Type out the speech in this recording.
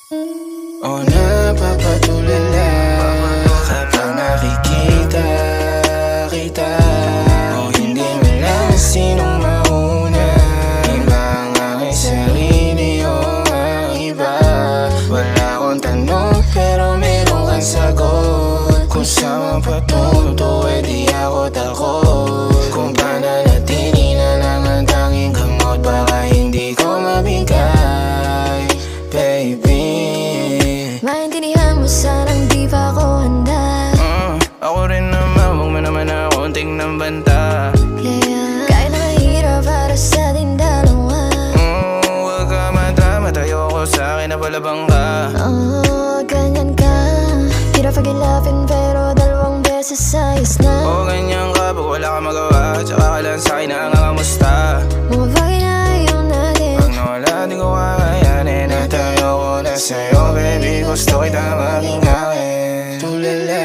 O napapatulala kapag nakikita kita. O hindi mo lang sinong mauna, iba ang aking sarili o ang iba. Wala akong tanong pero meron kang sagot. Kung saan patunto eh di ako takot. Kung pananatili na lang ang tanging gamot, baka hindi ko mabigay, baby. Maintindihan mo sanang di pa ako handa. Ako rin naman, huwag mo naman akong tingnan banta. Kahit nahihirap para sa ating dalawa. Huwag ka madama, tayo ko sa akin na palabang ka. Ganyan ka, hirap pag-ilapin pero dalawang beses ayos na. Ganyan ka pag wala ka magawa, tsaka ka lang sa'kin na nangangamusta. Mga bagay na ayaw natin, Pag nawala di ko kakayanin at tayo ko na sa'yo, baby. Gusto kita maging akin. Tulala